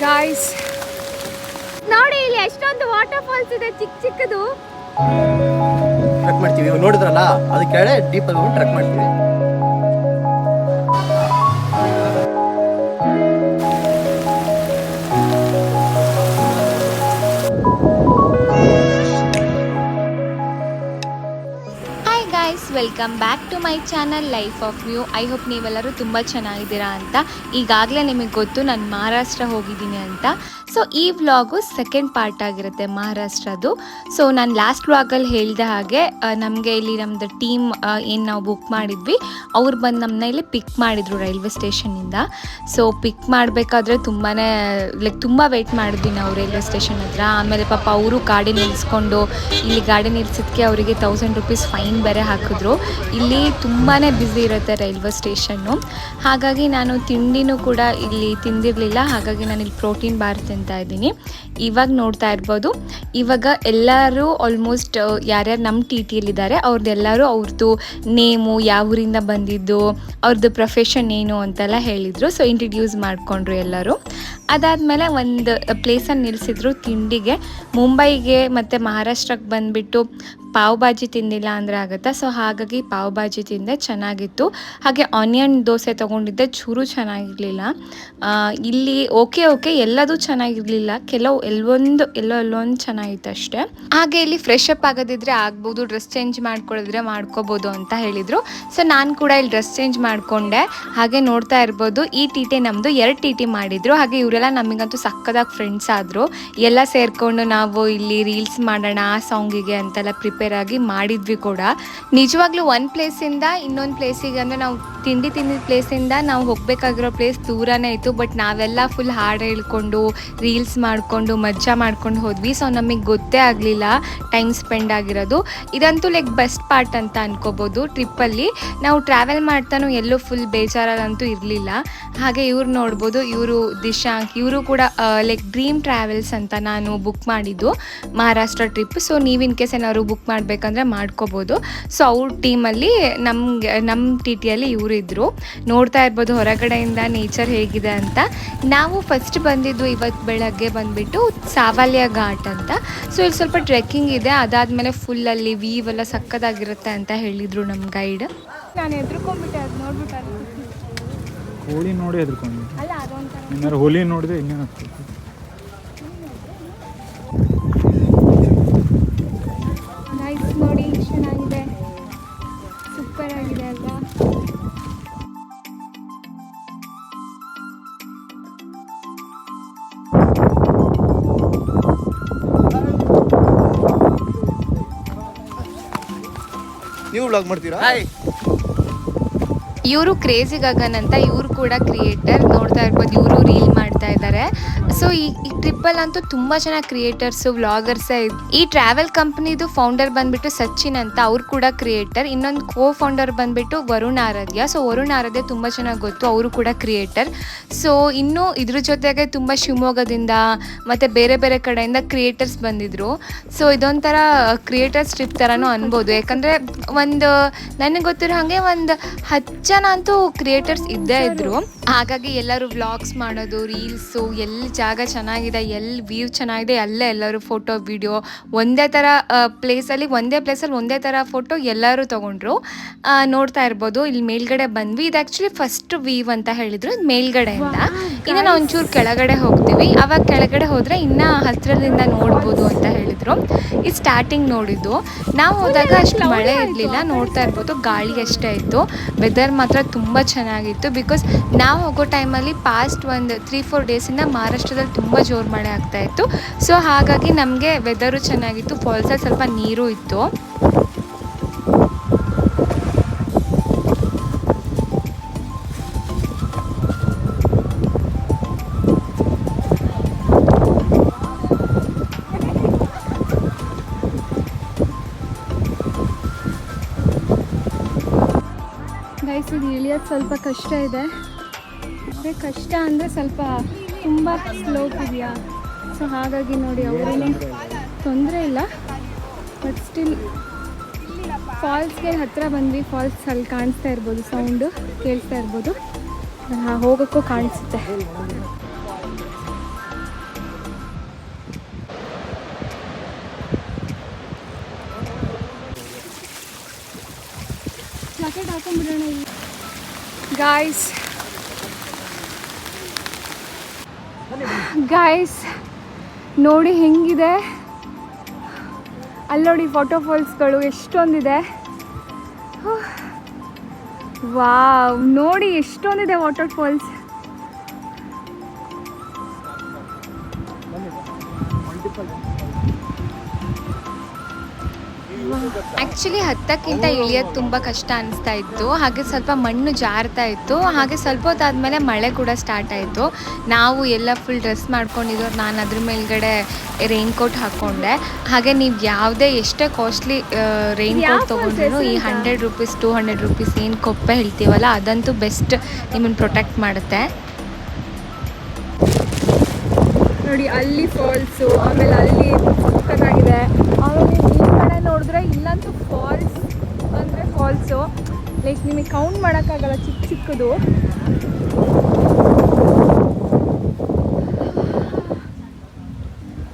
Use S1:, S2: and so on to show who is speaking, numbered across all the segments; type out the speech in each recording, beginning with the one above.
S1: Guys ನೋಡಿ ಇಲ್ಲಿ ಎಷ್ಟೊಂದು ವಾಟರ್ ಫಾಲ್ಸ್ ಇದೆ, ಚಿಕ್ಕ ಚಿಕ್ಕದು.
S2: ಟ್ರೆಕ್ ಮಾಡ್ತೀವಿ, ನೋಡಿದ್ರಲ್ಲ ಅದಕ್ಕೆ ಕೆಳಗೆ ಡೀಪ್ ಆಗಿ ಟ್ರೆಕ್ ಮಾಡ್ತೀವಿ.
S1: Welcome back to my channel life of view. I hope ನೀವೆಲ್ಲರೂ ತುಂಬ ಚೆನ್ನಾಗಿದ್ದೀರಾ ಅಂತ. ಈಗಾಗಲೇ ನಿಮಗೆ ಗೊತ್ತು ನಾನು ಮಹಾರಾಷ್ಟ್ರ ಹೋಗಿದ್ದೀನಿ ಅಂತ. ಸೊ ಈ ವ್ಲಾಗು ಸೆಕೆಂಡ್ ಪಾರ್ಟ್ ಆಗಿರುತ್ತೆ ಮಹಾರಾಷ್ಟ್ರದ್ದು. ಸೊ ನಾನು ಲಾಸ್ಟ್ ವ್ಲಾಗಲ್ಲಿ ಹೇಳಿದ ಹಾಗೆ ನಮಗೆ ಇಲ್ಲಿ ನಮ್ಮದು ಟೀಮ್ ಏನು ನಾವು ಬುಕ್ ಮಾಡಿದ್ವಿ ಅವ್ರು ಬಂದು ನಮ್ಮನ್ನ ಇಲ್ಲಿ ಪಿಕ್ ಮಾಡಿದರು ರೈಲ್ವೆ ಸ್ಟೇಷನ್ನಿಂದ. ಸೊ ಪಿಕ್ ಮಾಡಬೇಕಾದ್ರೆ ತುಂಬ ವೆಯ್ಟ್ ಮಾಡಿದ್ವಿ ನಾವು ರೈಲ್ವೆ ಸ್ಟೇಷನ್ ಹತ್ರ. ಆಮೇಲೆ ಪಾಪ ಅವರು ಗಾಡಿ ನಿಲ್ಲಿಸ್ಕೊಂಡು ಇಲ್ಲಿ ಗಾಡಿ ನಿಲ್ಸಿದ್ದಕ್ಕೆ ಅವರಿಗೆ 1000 ರೂಪೀಸ್ ಫೈನ್ ಬೇರೆ ಹಾಕಿದ್ರು. ಇಲ್ಲಿ ತುಂಬಾ ಬ್ಯುಸಿ ಇರುತ್ತೆ ರೈಲ್ವೆ ಸ್ಟೇಷನ್ನು. ಹಾಗಾಗಿ ನಾನು ತಿಂಡಿನೂ ಕೂಡ ಇಲ್ಲಿ ತಿಂದಿರಲಿಲ್ಲ. ಹಾಗಾಗಿ ನಾನು ಇಲ್ಲಿ ಪ್ರೋಟೀನ್ ಬಾರ್ ತಿಂತಾ ಇದ್ದೀನಿ. ಇವಾಗ ನೋಡ್ತಾ ಇರ್ಬೋದು, ಇವಾಗ ಎಲ್ಲರೂ ಆಲ್ಮೋಸ್ಟ್ ಯಾರ್ಯಾರು ನಮ್ಮ ಟಿ ಟಿಯಲ್ಲಿದ್ದಾರೆ ಅವ್ರದ್ದೆಲ್ಲರೂ ಅವ್ರದ್ದು ನೇಮು, ಯಾವ ಊರಿಂದ ಬಂದಿದ್ದು, ಅವ್ರದ್ದು ಪ್ರೊಫೆಷನ್ ಏನು ಅಂತೆಲ್ಲ ಹೇಳಿದರು. ಸೊ ಇಂಟ್ರಡ್ಯೂಸ್ ಮಾಡಿಕೊಂಡ್ರು ಎಲ್ಲರೂ. ಅದಾದಮೇಲೆ ಒಂದು ಪ್ಲೇಸನ್ನು ನಿಲ್ಲಿಸಿದ್ರು ತಿಂಡಿಗೆ. ಮುಂಬೈಗೆ ಮತ್ತು ಮಹಾರಾಷ್ಟ್ರಕ್ಕೆ ಬಂದುಬಿಟ್ಟು ಪಾವ್ ಭಾಜಿ ತಿಂದಿಲ್ಲ ಅಂದರೆ ಆಗುತ್ತಾ. ಸೊ ಹಾಗಾಗಿ ಪಾವ್ ಭಾಜಿ ತಿಂದೆ, ಚೆನ್ನಾಗಿತ್ತು. ಹಾಗೆ ಆನಿಯನ್ ದೋಸೆ ತೊಗೊಂಡಿದ್ದೆ, ಚೂರು ಚೆನ್ನಾಗಿರಲಿಲ್ಲ. ಇಲ್ಲಿ ಓಕೆ ಎಲ್ಲದೂ ಚೆನ್ನಾಗಿರಲಿಲ್ಲ, ಎಲ್ಲೊಂದು ಚೆನ್ನಾಗಿತ್ತು ಅಷ್ಟೇ. ಹಾಗೆ ಇಲ್ಲಿ ಫ್ರೆಶ್ ಅಪ್ ಆಗೋದಿದ್ರೆ ಆಗ್ಬೋದು, ಡ್ರೆಸ್ ಚೇಂಜ್ ಮಾಡ್ಕೊಳ್ಳಿದ್ರೆ ಮಾಡ್ಕೋಬೋದು ಅಂತ ಹೇಳಿದರು. ಸೊ ನಾನು ಕೂಡ ಇಲ್ಲಿ ಡ್ರೆಸ್ ಚೇಂಜ್ ಮಾಡಿಕೊಂಡೆ. ಹಾಗೆ ನೋಡ್ತಾ ಇರ್ಬೋದು, ಈ ಟಿ ಟಿ ನಮ್ಮದು 2 ಟಿ ಟಿ ಮಾಡಿದರು. ಹಾಗೆ ಇವರೆಲ್ಲ ನಮಗಂತೂ ಸಕ್ಕದಾಗಿ ಫ್ರೆಂಡ್ಸ್ ಆದರು. ಎಲ್ಲ ಸೇರಿಕೊಂಡು ನಾವು ಇಲ್ಲಿ ರೀಲ್ಸ್ ಮಾಡೋಣ ಆ ಸಾಂಗಿಗೆ ಅಂತೆಲ್ಲ ಪ್ರಿಪೇರ್ ಆಗಿ ಮಾಡಿದ್ವಿ ಕೂಡ. ನಿಜವಾಗ್ಲೂ ಒಂದು ಪ್ಲೇಸಿಂದ ಇನ್ನೊಂದು ಪ್ಲೇಸಿಗೆ ಅಂದರೆ ನಾವು ತಿಂದಿದ್ದ ಪ್ಲೇಸಿಂದ ನಾವು ಹೋಗಬೇಕಾಗಿರೋ ಪ್ಲೇಸ್ ದೂರನೇ ಇತ್ತು. ಬಟ್ ನಾವೆಲ್ಲ ಫುಲ್ ಹಾಡು ಹೇಳ್ಕೊಂಡು ರೀಲ್ಸ್ ಮಾಡಿಕೊಂಡು ಮಜಾ ಮಾಡ್ಕೊಂಡು ಹೋದ್ವಿ. ಸೊ ನಮಗೆ ಗೊತ್ತೇ ಆಗಲಿಲ್ಲ ಟೈಮ್ ಸ್ಪೆಂಡ್ ಆಗಿರೋದು. ಇದಂತೂ ಲೈಕ್ ಬೆಸ್ಟ್ ಪಾರ್ಟ್ ಅಂತ ಅನ್ಕೋಬೋದು ಟ್ರಿಪ್ಪಲ್ಲಿ. ನಾವು ಟ್ರಾವೆಲ್ ಮಾಡ್ತಾನೂ ಎಲ್ಲೂ ಫುಲ್ ಬೇಜಾರಲ್ಲಂತೂ ಇರಲಿಲ್ಲ. ಹಾಗೆ ಇವ್ರು ನೋಡ್ಬೋದು, ಇವರು ದಿಶಾಂಕ್, ಇವರು ಕೂಡ ಲೈಕ್ ಡ್ರೀಮ್ ಟ್ರಾವೆಲ್ಸ್ ಅಂತ ನಾನು ಬುಕ್ ಮಾಡಿದ್ದು ಮಹಾರಾಷ್ಟ್ರ ಟ್ರಿಪ್. ಸೊ ನೀವು ಇನ್ ಕೇಸ್ ಏನಾದ್ರು ಬುಕ್ ಮಾಡಬೇಕಂದ್ರೆ ಮಾಡ್ಕೋಬೋದು. ಸೊ ಅವ್ರ ಟೀಮಲ್ಲಿ ನಮ್ಮ ಟಿ ಟಿಯಲ್ಲಿ ಇವರು ಇದ್ದರು. ನೋಡ್ತಾ ಇರ್ಬೋದು ಹೊರಗಡೆಯಿಂದ ನೇಚರ್ ಹೇಗಿದೆ ಅಂತ. ನಾವು ಫಸ್ಟ್ ಬಂದಿದ್ದು ಇವತ್ತು ಬೆಳಗ್ಗೆ ಬಂದುಬಿಟ್ಟು ಸಾವಲ್ಯ ಘಾಟ್ ಅಂತ. ಸೊ ಇಲ್ಲಿ ಸ್ವಲ್ಪ ಟ್ರೆಕ್ಕಿಂಗ್ ಇದೆ. ಅದಾದಮೇಲೆ ಫುಲ್ಲಲ್ಲಿ ವೀವ್ ಎಲ್ಲ ಸಕ್ಕದಾಗಿರುತ್ತೆ ಅಂತ ಹೇಳಿದರು ನಮ್ಮ ಗೈಡ್. ನಾನು ಹೆದ್ರುಕೊಂಡ್ಬಿಟ್ಟೆ, ಅದು ನೋಡ್ಬಿಟ್ಟು
S3: ಹೋಳಿ ನೋಡಿ ಹೆದ್ರುಕೊಂಡು
S1: ಅಲ್ಲ ಅದೊಂಥರ
S3: ಏನಾರು ಹೋಳಿ ನೋಡಿದೆ ಇನ್ನೇನು
S1: ನೈಸ್ ನೋಡಿ, ಚೆನ್ನಾಗಿದೆ, ಸೂಪರ್ ಆಗಿದೆ ಅಲ್ವಾ.
S2: ನೀವು ವ್ಲಾಗ್ ಮಾಡ್ತೀರಾ?
S1: ಇವರು ಕ್ರೇಜಿ ಗಗನ್ ಅಂತ, ಇವರು ಕೂಡ ಕ್ರಿಯೇಟರ್. ನೋಡ್ತಾ ಇರ್ಬೋದು, ಇವರು ರೀಲ್ ಮಾಡ್ತಾ ಇದ್ದಾರೆ. ಸೊ ಈ ಟ್ರಿಪ್ಪಲ್ಲಂತೂ ತುಂಬ ಜನ ಕ್ರಿಯೇಟರ್ಸು ವ್ಲಾಗರ್ಸೇ. ಈ ಟ್ರಾವೆಲ್ ಕಂಪ್ನಿದು ಫೌಂಡರ್ ಬಂದುಬಿಟ್ಟು ಸಚಿನ್ ಅಂತ, ಅವ್ರು ಕೂಡ ಕ್ರಿಯೇಟರ್. ಇನ್ನೊಂದು ಫೌಂಡರ್ ಬಂದುಬಿಟ್ಟು ವರುಣ್ ಆರಾಧ್ಯ. ಸೊ ವರುಣ್ ಆರಾಧ್ಯ ತುಂಬ ಚೆನ್ನಾಗಿ ಗೊತ್ತು, ಅವರು ಕೂಡ ಕ್ರಿಯೇಟರ್. ಸೊ ಇನ್ನೂ ಇದ್ರ ಜೊತೆಗೆ ತುಂಬ ಶಿವಮೊಗ್ಗದಿಂದ ಮತ್ತು ಬೇರೆ ಬೇರೆ ಕಡೆಯಿಂದ ಕ್ರಿಯೇಟರ್ಸ್ ಬಂದಿದ್ದರು. ಸೊ ಇದೊಂಥರ ಕ್ರಿಯೇಟರ್ಸ್ ಟ್ರಿಪ್ ಥರನೂ ಅನ್ಬೋದು. ಯಾಕಂದರೆ ನನಗೆ ಗೊತ್ತಿರೋ ಹಾಗೆ ಒಂದು 10 ಜನ ಅಂತೂ ಕ್ರಿಯೇಟರ್ಸ್ ಇದ್ದೇ ಇದ್ದರು. ಹಾಗಾಗಿ ಎಲ್ಲರೂ ವ್ಲಾಗ್ಸ್ ಮಾಡೋದು, ರೀಲ್ಸು, ಎಲ್ಲಿ ಜಾಗ ಚೆನ್ನಾಗಿದೆ, ಎಲ್ಲಿ ವ್ಯೂ ಚೆನ್ನಾಗಿದೆ ಅಲ್ಲೇ ಎಲ್ಲರೂ ಫೋಟೋ ವಿಡಿಯೋ ಒಂದೇ ಪ್ಲೇಸಲ್ಲಿ ಒಂದೇ ಥರ ಫೋಟೋ ಎಲ್ಲರೂ ತೊಗೊಂಡ್ರು. ನೋಡ್ತಾ ಇರ್ಬೋದು, ಇಲ್ಲಿ ಮೇಲ್ಗಡೆ ಬಂದ್ವಿ. ಇದು ಆ್ಯಕ್ಚುಲಿ ಫಸ್ಟ್ ವ್ಯೂ ಅಂತ ಹೇಳಿದರು, ಇದು ಮೇಲ್ಗಡೆಯಿಂದ. ಇನ್ನು ನಾವು ಒಂಚೂರು ಕೆಳಗಡೆ ಹೋಗ್ತೀವಿ. ಆವಾಗ ಕೆಳಗಡೆ ಹೋದರೆ ಇನ್ನೂ ಹತ್ತಿರದಿಂದ ನೋಡ್ಬೋದು ಅಂತ ಹೇಳಿದರು. ಇದು ಸ್ಟಾರ್ಟಿಂಗ್ ನೋಡಿದ್ದು. ನಾವು ಹೋದಾಗ ಅಷ್ಟು ಮಳೆ ಇರಲಿಲ್ಲ, ನೋಡ್ತಾ ಇರ್ಬೋದು, ಗಾಳಿ ಅಷ್ಟೇ ಇತ್ತು. ವೆದರ್ ಮಾತ್ರ ತುಂಬ ಚೆನ್ನಾಗಿತ್ತು. ಬಿಕಾಸ್ ನಾವು ಹೋಗೋ ಟೈಮಲ್ಲಿ ಪಾಸ್ಟ್ ಒಂದು 3-4 ಡೇಸಿಂದ ಮಹಾರಾಷ್ಟ್ರದಲ್ಲಿ ತುಂಬ ಜೋರು ಮಳೆ ಆಗ್ತಾಯಿತ್ತು. ಸೊ ಹಾಗಾಗಿ ನಮಗೆ ವೆದರು ಚೆನ್ನಾಗಿತ್ತು, ಫಾಲ್ಸಲ್ಲಿ ಸ್ವಲ್ಪ ನೀರು ಇತ್ತು. ಗೈಸ್, ಇದು ಇಳಿಯೋದು ಸ್ವಲ್ಪ ಕಷ್ಟ ಇದೆ. ಕಷ್ಟ ಅಂದರೆ ಸ್ವಲ್ಪ ತುಂಬ ಸ್ಲೋಪ್ ಇದೆಯಾ. ಸೊ ಹಾಗಾಗಿ ನೋಡಿ, ಅವರೇನು ತೊಂದರೆ ಇಲ್ಲ. ಬಟ್ ಸ್ಟಿಲ್ ಫಾಲ್ಸ್ಗೆ ಹತ್ತಿರ ಬಂದ್ವಿ. ಫಾಲ್ಸ್ ಅಲ್ಲಿ ಕಾಣಿಸ್ತಾ ಇರ್ಬೋದು, ಸೌಂಡು ಕೇಳಿಸ್ತಾ ಇರ್ಬೋದು. ಹೋಗೋಕ್ಕೂ ಕಾಣಿಸುತ್ತೆ. ಹಾಕೊಂಡ್ಬಿಡೋಣ ಇಲ್ಲಿ. ಗಾಯ್ಸ್ ನೋಡಿ ಹೆಂಗಿದೆ, ಅಲ್ಲಿ ನೋಡಿ ವಾಟರ್ ಫಾಲ್ಸ್ಗಳು ಎಷ್ಟೊಂದಿದೆ. ವಾವ್, ನೋಡಿ ಎಷ್ಟೊಂದಿದೆ ವಾಟರ್ ಫಾಲ್ಸ್. ಆ್ಯಕ್ಚುಲಿ ಹತ್ತಕ್ಕಿಂತ ಇಳಿಯೋದು ತುಂಬ ಕಷ್ಟ ಅನಿಸ್ತಾ ಇತ್ತು. ಹಾಗೆ ಸ್ವಲ್ಪ ಮಣ್ಣು ಜಾರ್ತಾ ಇತ್ತು. ಹಾಗೆ ಸ್ವಲ್ಪ ಹೊತ್ತಾದಮೇಲೆ ಮಳೆ ಕೂಡ ಸ್ಟಾರ್ಟ್ ಆಯಿತು. ನಾವು ಎಲ್ಲ ಫುಲ್ ಡ್ರೆಸ್ ಮಾಡ್ಕೊಂಡಿದ್ದು, ನಾನು ಅದ್ರ ಮೇಲ್ಗಡೆ ರೈನ್ ಕೋಟ್ ಹಾಕ್ಕೊಂಡೆ. ಹಾಗೆ ನೀವು ಯಾವುದೇ ಎಷ್ಟೇ ಕಾಸ್ಟ್ಲಿ ರೈನ್ ಕೋಟ್ ತೊಗೊಂಡ್ರು ಈ 100 ರೂಪೀಸ್ 200 ರೂಪೀಸ್ ಏನು ಕೊಪ್ಪೆ ಹೇಳ್ತೀವಲ್ಲ ಅದಂತೂ ಬೆಸ್ಟ್, ನಿಮ್ಮನ್ನು ಪ್ರೊಟೆಕ್ಟ್ ಮಾಡುತ್ತೆ. ನೋಡಿ ಅಲ್ಲಿ ಫಾಲ್ಸು, ಆಮೇಲೆ ಅಲ್ಲಿ ಸಕ್ಕತ್ತಾಗಿದೆ. ಆಮೇಲೆ ಈ ಕಡೆ ನೋಡಿದ್ರೆ ಇಲ್ಲಂತೂ ಫಾಲ್ಸ್ ಅಂದರೆ ಫಾಲ್ಸು, ಲೈಕ್ ನಿಮಗೆ ಕೌಂಟ್ ಮಾಡೋಕ್ಕಾಗಲ್ಲ, ಚಿಕ್ಕ ಚಿಕ್ಕದು.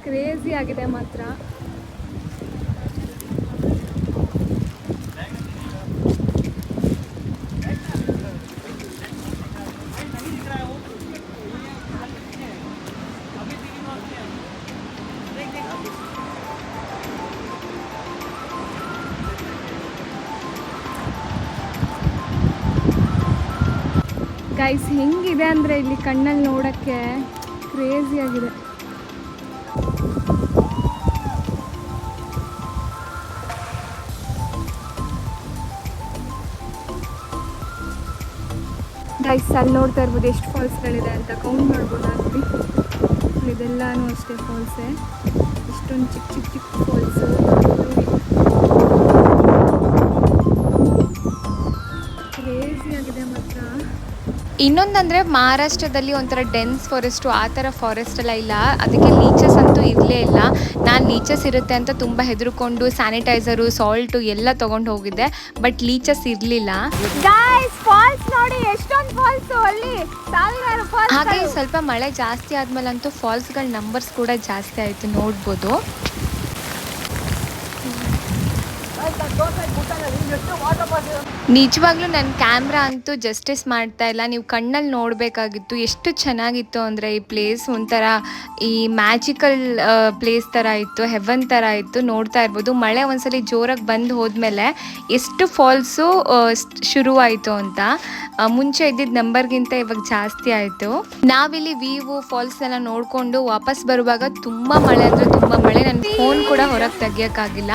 S1: ಕ್ರೇಜಿ ಆಗಿದೆ ಮಾತ್ರ. ಗೈಸ್ ಹೆಂಗಿದೆ ಅಂದರೆ ಇಲ್ಲಿ ಕಣ್ಣಲ್ಲಿ ನೋಡೋಕ್ಕೆ ಕ್ರೇಜಿ ಆಗಿದೆ. ಗೈಸ್ ಅಲ್ಲಿ ನೋಡ್ತಾ ಇರ್ಬೋದು ಎಷ್ಟು ಫಾಲ್ಸ್ಗಳಿದೆ ಅಂತ, ಕೌಂಟ್ ಮಾಡ್ಬೋದು ಅಲ್ಲಿ. ಇದೆಲ್ಲನೂ ಅಷ್ಟೇ ಫಾಲ್ಸೇ, ಇಷ್ಟೊಂದು ಚಿಕ್ಕ ಚಿಕ್ಕ ಚಿಕ್ಕ ಫಾಲ್ಸು. ಕ್ರೇಜಿ ಆಗಿದೆ ಮಾತ್ರ. ಇನ್ನೊಂದಂದರೆ ಮಹಾರಾಷ್ಟ್ರದಲ್ಲಿ ಒಂಥರ ಡೆನ್ಸ್ ಫಾರೆಸ್ಟು ಆ ಥರ ಫಾರೆಸ್ಟ್ ಎಲ್ಲ ಇಲ್ಲ, ಅದಕ್ಕೆ ಲೀಚಸ್ ಅಂತೂ ಇರಲೇ ಇಲ್ಲ. ನಾನು ಲೀಚಸ್ ಇರುತ್ತೆ ಅಂತ ತುಂಬ ಹೆದರ್ಕೊಂಡು ಸ್ಯಾನಿಟೈಸರು ಸಾಲ್ಟು ಎಲ್ಲ ತೊಗೊಂಡು ಹೋಗಿದ್ದೆ, ಬಟ್ ಲೀಚಸ್ ಇರಲಿಲ್ಲ. ಫಾಲ್ಸ್ ನೋಡಿ ಎಷ್ಟೊಂದು ಫಾಲ್ಸು ಅಲ್ಲಿ, ಹಾಗೆ ಸ್ವಲ್ಪ ಮಳೆ ಜಾಸ್ತಿ ಆದ್ಮೇಲಂತೂ ಫಾಲ್ಸ್ಗಳ ನಂಬರ್ಸ್ ಕೂಡ ಜಾಸ್ತಿ ಆಯಿತು, ನೋಡ್ಬೋದು. ನಿಜವಾಗ್ಲೂ ನನ್ನ ಕ್ಯಾಮ್ರಾ ಅಂತೂ ಜಸ್ಟಿಸ್ ಮಾಡ್ತಾ ಇಲ್ಲ, ನೀವು ಕಣ್ಣಲ್ಲಿ ನೋಡಬೇಕಾಗಿತ್ತು. ಎಷ್ಟು ಚೆನ್ನಾಗಿತ್ತು ಅಂದರೆ ಈ ಪ್ಲೇಸ್ ಒಂಥರ ಈ ಮ್ಯಾಜಿಕಲ್ ಪ್ಲೇಸ್ ಥರ ಇತ್ತು, ಹೆವನ್ ಥರ ಇತ್ತು. ನೋಡ್ತಾ ಇರ್ಬೋದು ಮಳೆ ಒಂದ್ಸಲಿ ಜೋರಾಗಿ ಬಂದು ಹೋದ್ಮೇಲೆ ಎಷ್ಟು ಫಾಲ್ಸು ಶುರುವಾಯಿತು ಅಂತ. ಮುಂಚೆ ಇದ್ದಿದ್ದ ನಂಬರ್ಗಿಂತ ಇವಾಗ ಜಾಸ್ತಿ ಆಯಿತು. ನಾವಿಲ್ಲಿ ವ್ಯೂ ಫಾಲ್ಸ್ ಎಲ್ಲ ನೋಡಿಕೊಂಡು ವಾಪಸ್ ಬರುವಾಗ ತುಂಬ ಮಳೆ ಅಂದರೆ ತುಂಬ ಮಳೆ, ನನ್ನ ಫೋನ್ ಕೂಡ ಹೊರಗೆ ತೆಗಿಯೋಕ್ಕಾಗಿಲ್ಲ.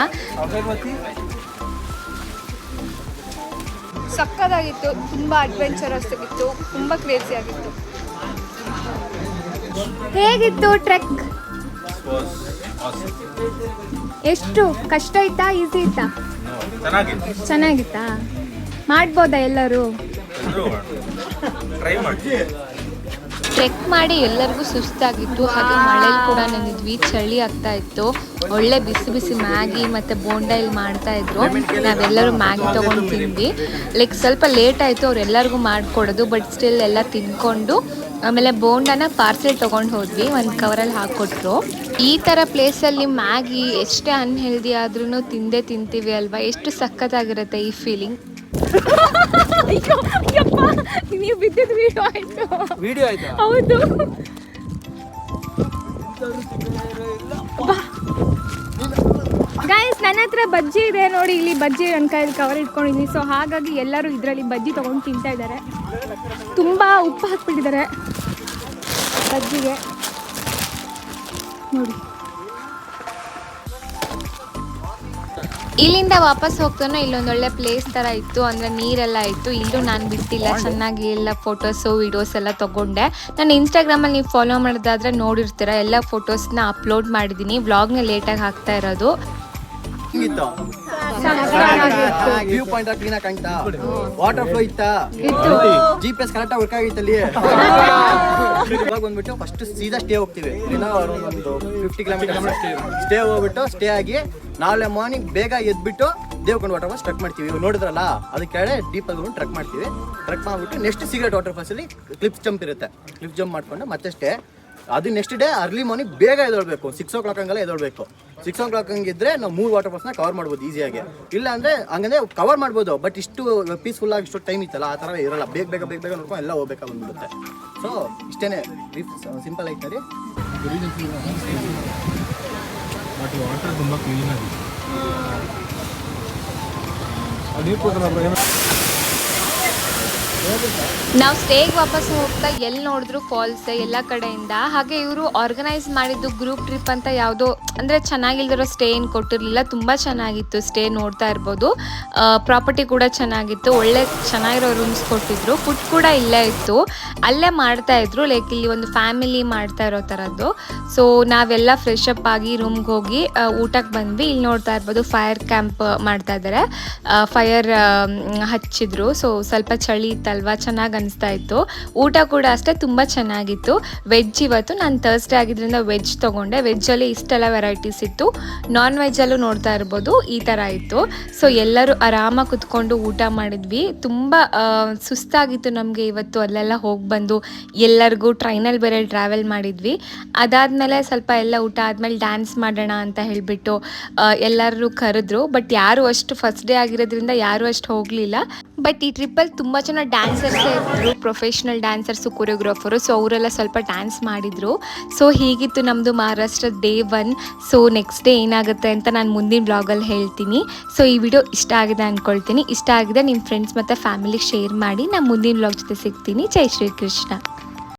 S1: ಸಕ್ಕದಾಗಿತ್ತು, ತುಂಬ ಅಡ್ವೆಂಚರಸ್ ಆಗಿತ್ತು, ತುಂಬ ಕ್ರೇಜಿ ಆಗಿತ್ತು. ಹೇಗಿತ್ತು ಟ್ರೆಕ್? ಎಷ್ಟು ಕಷ್ಟ ಇತ್ತಾ, ಈಸಿ ಇತ್ತಾ? ಚೆನ್ನಾಗಿತ್ತಾ? ಮಾಡ್ಬೋದಾ ಎಲ್ಲರೂ? ಟ್ರೆಕ್ ಮಾಡಿ ಎಲ್ಲರಿಗೂ ಸುಸ್ತಾಗಿತ್ತು. ಹಾಗೆ ಮಳೇಲಿ ಕೂಡ ನೆನೆದ್ವಿ, ಚಳಿ ಆಗ್ತಾ ಇತ್ತು. ಒಳ್ಳೆ ಬಿಸಿ ಬಿಸಿ ಮ್ಯಾಗಿ ಮತ್ತು ಬೋಂಡ ಇಲ್ಲಿ ಮಾಡ್ತಾಯಿದ್ರು. ನಾವೆಲ್ಲರೂ ಮ್ಯಾಗಿ ತೊಗೊಂಡು ತಿಂದ್ವಿ. ಲೈಕ್ ಸ್ವಲ್ಪ ಲೇಟ್ ಆಯಿತು ಅವರೆಲ್ಲರಿಗೂ ಮಾಡಿಕೊಡೋದು, ಬಟ್ ಸ್ಟಿಲ್ ಎಲ್ಲ ತಿಂದ್ಕೊಂಡು ಆಮೇಲೆ ಬೋಂಡನ ಪಾರ್ಸೆಲ್ ತೊಗೊಂಡು ಹೋದ್ವಿ, ಒಂದು ಕವರಲ್ಲಿ ಹಾಕ್ಕೊಟ್ರು. ಈ ಥರ ಪ್ಲೇಸಲ್ಲಿ ಮ್ಯಾಗಿ ಎಷ್ಟೇ ಅನ್ಹೆಲ್ದಿ ಆದ್ರೂ ತಿಂದೇ ತಿಂತೀವಿ ಅಲ್ವಾ, ಎಷ್ಟು ಸಖತ್ತಾಗಿರುತ್ತೆ ಈ ಫೀಲಿಂಗ್. ನೀವು ಬಿದ್ದಿದ್ದು ವಿಡಿಯೋ ಆಯ್ತು? ಹೌದು. ಗೈಸ್ ನನ್ನ ಹತ್ರ ಬಜ್ಜಿ ಇದೆ ನೋಡಿ, ಇಲ್ಲಿ ಬಜ್ಜಿ ನನ್ನ ಕೈಯಲ್ಲಿ ಕವರ್ ಇಟ್ಕೊಂಡಿದ್ದೀನಿ. ಸೊ ಹಾಗಾಗಿ ಎಲ್ಲರೂ ಇದರಲ್ಲಿ ಬಜ್ಜಿ ತೊಗೊಂಡು ತಿಂತಾ ಇದ್ದಾರೆ. ತುಂಬ ಉಪ್ಪು ಹಾಕ್ಬಿಟ್ಟಿದ್ದಾರೆ ಬಜ್ಜಿಗೆ ನೋಡಿ. ಇಲ್ಲಿಂದ ವಾಪಸ್ ಹೋಗ್ತಾನೋ ಇಲ್ಲೊಂದೊಳ್ಳೆ ಪ್ಲೇಸ್ ಥರ ಇತ್ತು, ಅಂದರೆ ನೀರೆಲ್ಲ ಇತ್ತು. ಇಲ್ಲೂ ನಾನು ಬಿಟ್ಟಿಲ್ಲ, ಚೆನ್ನಾಗಿ ಎಲ್ಲ ಫೋಟೋಸು ವೀಡಿಯೋಸ್ ಎಲ್ಲ ತೊಗೊಂಡೆ. ನಾನು ಇನ್ಸ್ಟಾಗ್ರಾಮಲ್ಲಿ ನೀವು ಫಾಲೋ ಮಾಡೋದಾದರೆ ನೋಡಿರ್ತೀರ, ಎಲ್ಲ ಫೋಟೋಸ್ನ ಅಪ್ಲೋಡ್ ಮಾಡಿದ್ದೀನಿ. ವ್ಲಾಗ್ನ ಲೇಟಾಗಿ ಹಾಕ್ತಾ ಇರೋದು.
S2: ವ್ಯೂ ಪಾಯಿಂಟ್ ಕ್ಲೀನ್ ಆಗಿ ಕಾಣ್ತಾ, ವಾಟರ್ ಫ್ಲೋ ಇತ್ತಾ, GPS ಕರೆಕ್ಟ್ ಆಗಿ ವರ್ಕ್ ಆಗಿತ್ತಲ್ಲಿ. ಇವಾಗ ಬಂದ್ಬಿಟ್ಟು ಫಸ್ಟ್ ಸೀದಾ ಸ್ಟೇ ಹೋಗ್ತೀವಿ, ಒಂದು 50 ಕಿಲೋಮೀಟರ್ ಸ್ಟೇ ಹೋಗ್ಬಿಟ್ಟು ಸ್ಟೇ ಆಗಿ ನಾಳೆ ಮಾರ್ನಿಂಗ್ ಬೇಗ ಎದ್ಬಿಟ್ಟು ದೇವಕೊಂಡ ವಾಟರ್ ಫಾಲ್ಸ್ ಟ್ರೆಕ್ ಮಾಡ್ತೀವಿ. ನೋಡಿದ್ರಲ್ಲ ಅದಕ್ಕೆ ಕೆಳಗಡೆ ಡೀಪ್ ಆಗಿ ಟ್ರೆಕ್ ಮಾಡ್ತೀವಿ. ಟ್ರೆಕ್ ಮಾಡ್ಬಿಟ್ಟು ನೆಕ್ಸ್ಟ್ ಸಿಗರೇಟ್ ವಾಟರ್ ಫಾಲ್ಸ್ ಅಲ್ಲಿ ಕ್ಲಿಪ್ ಜಂಪ್ ಇರುತ್ತೆ, ಕ್ಲಿಪ್ ಜಂಪ್ ಮಾಡ್ಕೊಂಡು ಮತ್ತೆ ಸ್ಟೇ. ಅದು ನೆಕ್ಸ್ಟ್ ಡೇ ಅರ್ಲಿ ಮಾರ್ನಿಂಗ್ ಬೇಗ ಎದೊಳ್ಬೇಕು, 6 o'clock ಹಂಗೆಲ್ಲ ಎದೊಳ್ಬೇಕು. 6 o'clock ಹಂಗಿದ್ರೆ ನಾವು 3 ವಾಟರ್ ಫಾಲ್ಸ್ನ ಕವರ್ ಮಾಡ್ಬೋದು ಈಸಿಯಾಗಿ. ಇಲ್ಲ ಅಂದರೆ ಹಂಗಂದ್ರೆ ಕವರ್ ಮಾಡ್ಬೋದು, ಬಟ್ ಇಷ್ಟು ಪೀಸ್ಫುಲ್ ಆಗಿ ಇಷ್ಟು ಟೈಮ್ ಇತ್ತಲ್ಲ ಆ ಥರ ಇರಲ್ಲ. ಬೇಗ ನೋಡ್ಕೊಂಡು ಎಲ್ಲ ಹೋಗ್ಬೇಕಾಗಿ ಬಂದ್ಬಿಡುತ್ತೆ. ಸೊ ಇಷ್ಟೇ ಸಿಂಪಲ್ ಐತೆ ರೀ.
S3: ಬಟ್ ವಾಟರ್ ತುಂಬ ಕ್ಲೀನ್ ಆಗಿದೆ.
S1: ನಾವು ಸ್ಟೇಗೆ ವಾಪಸ್ ಹೋಗ್ತಾ ಎಲ್ಲಿ ನೋಡಿದ್ರು ಫಾಲ್ಸ್ ಎಲ್ಲ ಕಡೆಯಿಂದ. ಹಾಗೆ ಇವರು ಆರ್ಗನೈಸ್ ಮಾಡಿದ್ದು ಗ್ರೂಪ್ ಟ್ರಿಪ್ ಅಂತ ಯಾವುದೋ ಅಂದರೆ ಚೆನ್ನಾಗಿಲ್ದಿರೋ ಸ್ಟೇ ಏನು ಕೊಟ್ಟಿರಲಿಲ್ಲ. ತುಂಬ ಚೆನ್ನಾಗಿತ್ತು ಸ್ಟೇ, ನೋಡ್ತಾ ಇರ್ಬೋದು. ಪ್ರಾಪರ್ಟಿ ಕೂಡ ಚೆನ್ನಾಗಿತ್ತು, ಒಳ್ಳೆ ಚೆನ್ನಾಗಿರೋ ರೂಮ್ಸ್ ಕೊಟ್ಟಿದ್ರು. ಫುಡ್ ಕೂಡ ಇಲ್ಲೇ ಇತ್ತು, ಅಲ್ಲೇ ಮಾಡ್ತಾಯಿದ್ರು. ಲೈಕ್ ಇಲ್ಲಿ ಒಂದು ಫ್ಯಾಮಿಲಿ ಮಾಡ್ತಾ ಇರೋ ಥರದ್ದು. ಸೊ ನಾವೆಲ್ಲ ಫ್ರೆಶ್ ಅಪ್ ಆಗಿ ರೂಮ್ಗೆ ಹೋಗಿ ಊಟಕ್ಕೆ ಬಂದ್ವಿ. ಇಲ್ಲಿ ನೋಡ್ತಾ ಇರ್ಬೋದು ಫೈರ್ ಕ್ಯಾಂಪ್ ಮಾಡ್ತಾ ಇದ್ದಾರೆ. ಫೈರ್ ಹಚ್ಚಿದ್ರು. ಸೊ ಸ್ವಲ್ಪ ಚಳಿ ಇತ್ತಲ್ವಾ, ಚೆನ್ನಾಗಿ ಅನಿಸ್ತಾ ಇತ್ತು. ಊಟ ಕೂಡ ಅಷ್ಟೇ ತುಂಬ ಚೆನ್ನಾಗಿತ್ತು. ವೆಜ್ ಇವತ್ತು ನಾನು ಥರ್ಸ್ಡೇ ಆಗಿದ್ದರಿಂದ ವೆಜ್ ತೊಗೊಂಡೆ. ವೆಜ್ಜಲ್ಲಿ ಇಷ್ಟೆಲ್ಲ ವೆರೈಟೀಸ್ ಇತ್ತು. ನಾನ್ ವೆಜ್ಜಲ್ಲೂ ನೋಡ್ತಾ ಇರ್ಬೋದು ಈ ಥರ ಇತ್ತು. ಸೊ ಎಲ್ಲರೂ ಆರಾಮಾಗಿ ಕುತ್ಕೊಂಡು ಊಟ ಮಾಡಿದ್ವಿ. ತುಂಬ ಸುಸ್ತಾಗಿತ್ತು ನಮಗೆ ಇವತ್ತು ಅಲ್ಲೆಲ್ಲ ಹೋಗಿ ಬಂದು. ಎಲ್ಲರಿಗೂ ಟ್ರೈನಲ್ಲಿ ಬೇರೆ ಟ್ರಾವೆಲ್ ಮಾಡಿದ್ವಿ. ಅದಾದಮೇಲೆ ಸ್ವಲ್ಪ ಎಲ್ಲ ಊಟ ಆದಮೇಲೆ ಡ್ಯಾನ್ಸ್ ಮಾಡೋಣ ಅಂತ ಹೇಳಿಬಿಟ್ಟು ಎಲ್ಲರೂ ಕರೆದ್ರು. ಬಟ್ ಯಾರು ಅಷ್ಟು ಫಸ್ಟ್ ಡೇ ಆಗಿರೋದ್ರಿಂದ ಯಾರು ಅಷ್ಟು ಹೋಗಲಿಲ್ಲ. ಬಟ್ ಈ ಟ್ರಿಪ್ಪಲ್ಲಿ ತುಂಬ ಜನ ಡ್ಯಾನ್ಸರ್ಸೇ ಇದ್ರು, ಪ್ರೊಫೆಷ್ನಲ್ ಡ್ಯಾನ್ಸರ್ಸು, ಕೊರಿಯೋಗ್ರಾಫರು. ಸೊ ಅವರೆಲ್ಲ ಸ್ವಲ್ಪ ಡ್ಯಾನ್ಸ್ ಮಾಡಿದರು. ಸೊ ಹೀಗಿತ್ತು ನಮ್ಮದು Maharashtra day 1. So next day ಏನಾಗುತ್ತೆ ಅಂತ ನಾನು ಮುಂದಿನ ಬ್ಲಾಗಲ್ಲಿ ಹೇಳ್ತೀನಿ. ಸೊ ಈ ವಿಡಿಯೋ ಇಷ್ಟ ಆಗಿದೆ ಅಂದ್ಕೊಳ್ತೀನಿ. ಇಷ್ಟ ಆಗಿದೆ ನಿಮ್ಮ ಫ್ರೆಂಡ್ಸ್ ಮತ್ತು ಫ್ಯಾಮಿಲಿಗೆ ಶೇರ್ ಮಾಡಿ. ನಾನು ಮುಂದಿನ ಬ್ಲಾಗ್ ಜೊತೆ ಸಿಗ್ತೀನಿ. ಜೈ ಶ್ರೀ ಕೃಷ್ಣ.